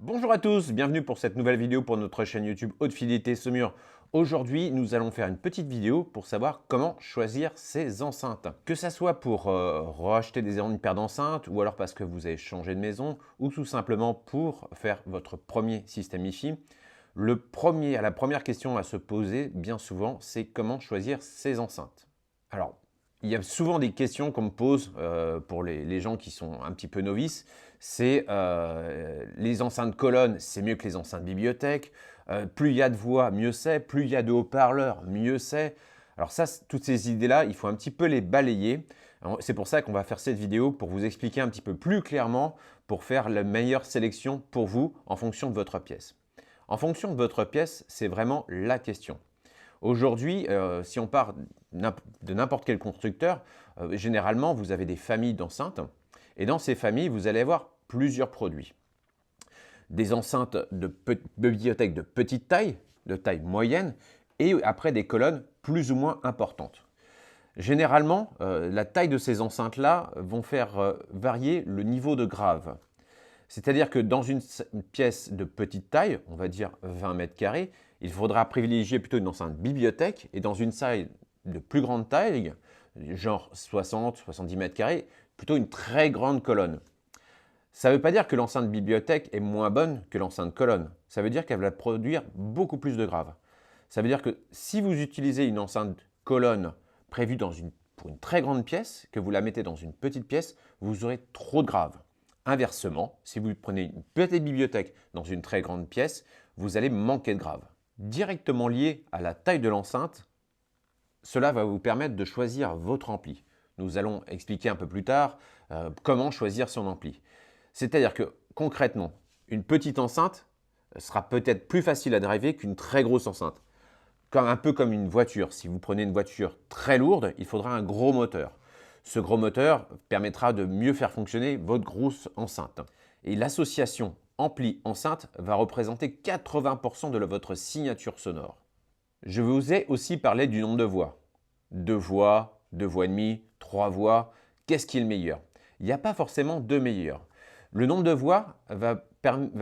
Bonjour à tous, bienvenue pour cette nouvelle vidéo pour notre chaîne YouTube Haute Fidélité Saumur. Aujourd'hui, nous allons faire une petite vidéo pour savoir comment choisir ces enceintes. Que ça soit pour racheter une paire d'enceintes ou alors parce que vous avez changé de maison ou tout simplement pour faire votre premier système Wi-Fi. La première question à se poser bien souvent, c'est comment choisir ces enceintes. Alors, il y a souvent des questions qu'on me pose pour les gens qui sont un petit peu novices. C'est les enceintes colonnes, c'est mieux que les enceintes bibliothèque. Plus il y a de voix, mieux c'est. Plus il y a de haut-parleurs, mieux c'est. Alors ça, toutes ces idées-là, il faut un petit peu les balayer. C'est pour ça qu'on va faire cette vidéo pour vous expliquer un petit peu plus clairement pour faire la meilleure sélection pour vous en fonction de votre pièce. En fonction de votre pièce, c'est vraiment la question. Aujourd'hui, si on part de n'importe quel constructeur, généralement, vous avez des familles d'enceintes. Et dans ces familles, vous allez avoir plusieurs produits. Des enceintes de bibliothèque de petite taille, de taille moyenne, et après des colonnes plus ou moins importantes. Généralement, la taille de ces enceintes-là vont faire varier le niveau de grave. C'est-à-dire que dans une pièce de petite taille, on va dire 20 mètres carrés, il faudra privilégier plutôt une enceinte bibliothèque et dans une salle de plus grande taille, genre 60-70 mètres carrés, plutôt une très grande colonne. Ça ne veut pas dire que l'enceinte bibliothèque est moins bonne que l'enceinte colonne. Ça veut dire qu'elle va produire beaucoup plus de graves. Ça veut dire que si vous utilisez une enceinte colonne prévue pour une très grande pièce, que vous la mettez dans une petite pièce, vous aurez trop de graves. Inversement, si vous prenez une petite bibliothèque dans une très grande pièce, vous allez manquer de graves. Directement lié à la taille de l'enceinte, cela va vous permettre de choisir votre ampli. Nous allons expliquer un peu plus tard comment choisir son ampli. C'est-à-dire que concrètement, une petite enceinte sera peut-être plus facile à driver qu'une très grosse enceinte. Un peu comme une voiture. Si vous prenez une voiture très lourde, il faudra un gros moteur. Ce gros moteur permettra de mieux faire fonctionner votre grosse enceinte. Et l'association ampli-enceinte va représenter 80% de votre signature sonore. Je vous ai aussi parlé du nombre de voix. 2 voix et demie, 3 voix. Qu'est-ce qui est le meilleur? Il n'y a pas forcément de meilleur. Le nombre de voix va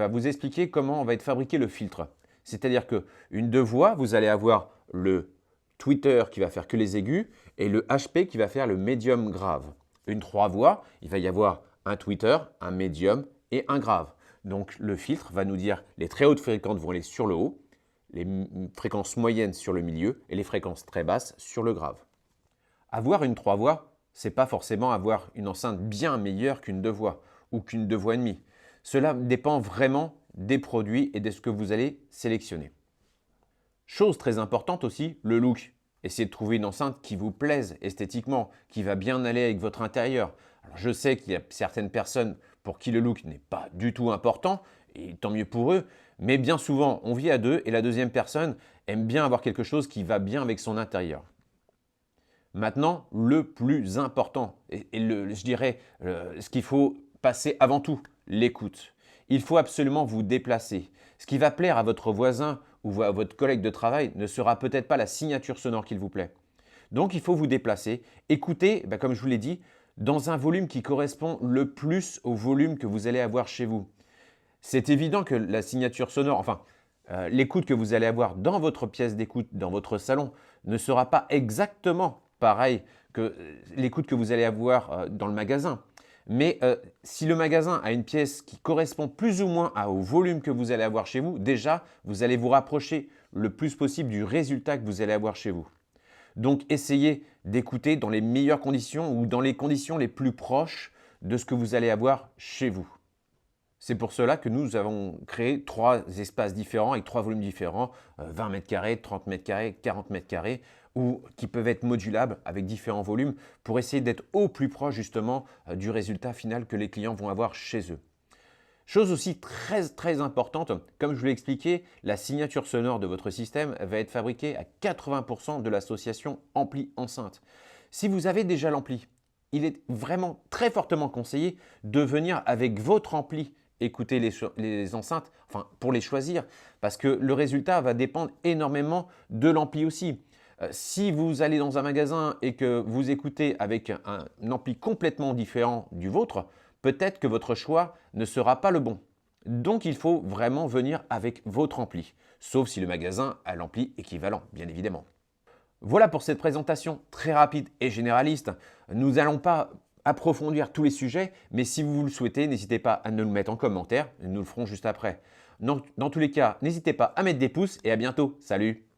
vous expliquer comment va être fabriqué le filtre. C'est-à-dire qu'une 2 voix, vous allez avoir le tweeter qui va faire que les aigus et le HP qui va faire le médium grave. Une 3 voix, il va y avoir un tweeter, un médium et un grave. Donc le filtre va nous dire les très hautes fréquences vont aller sur le haut, les fréquences moyennes sur le milieu et les fréquences très basses sur le grave. Avoir une 3 voix, ce n'est pas forcément avoir une enceinte bien meilleure qu'une 2 voix ou qu'une 2 voix et demie. Cela dépend vraiment des produits et de ce que vous allez sélectionner. Chose très importante aussi, le look. Essayez de trouver une enceinte qui vous plaise esthétiquement, qui va bien aller avec votre intérieur. Alors, je sais qu'il y a certaines personnes pour qui le look n'est pas du tout important, et tant mieux pour eux, mais bien souvent, on vit à deux et la deuxième personne aime bien avoir quelque chose qui va bien avec son intérieur. Maintenant, le plus important, je dirais ce qu'il faut passer avant tout, l'écoute. Il faut absolument vous déplacer. Ce qui va plaire à votre voisin ou à votre collègue de travail ne sera peut-être pas la signature sonore qu'il vous plaît. Donc, il faut vous déplacer. Écoutez, comme je vous l'ai dit, dans un volume qui correspond le plus au volume que vous allez avoir chez vous. C'est évident que la signature sonore, l'écoute que vous allez avoir dans votre pièce d'écoute, dans votre salon, ne sera pas exactement pareil que l'écoute que vous allez avoir dans le magasin. Mais si le magasin a une pièce qui correspond plus ou moins au volume que vous allez avoir chez vous, déjà, vous allez vous rapprocher le plus possible du résultat que vous allez avoir chez vous. Donc, essayez d'écouter dans les meilleures conditions ou dans les conditions les plus proches de ce que vous allez avoir chez vous. C'est pour cela que nous avons créé 3 espaces différents avec 3 volumes différents, 20 mètres carrés, 30 mètres carrés, 40 mètres carrés, qui peuvent être modulables avec différents volumes pour essayer d'être au plus proche justement du résultat final que les clients vont avoir chez eux. Chose aussi très importante, comme je vous l'ai expliqué, la signature sonore de votre système va être fabriquée à 80% de l'association ampli-enceinte. Si vous avez déjà l'ampli, il est vraiment très fortement conseillé de venir avec votre ampli écouter les enceintes, pour les choisir, parce que le résultat va dépendre énormément de l'ampli aussi. Si vous allez dans un magasin et que vous écoutez avec un ampli complètement différent du vôtre, peut-être que votre choix ne sera pas le bon. Donc il faut vraiment venir avec votre ampli, sauf si le magasin a l'ampli équivalent, bien évidemment. Voilà pour cette présentation très rapide et généraliste. Nous n'allons pas approfondir tous les sujets, mais si vous le souhaitez, n'hésitez pas à nous le mettre en commentaire, nous le ferons juste après. Dans tous les cas, n'hésitez pas à mettre des pouces et à bientôt. Salut!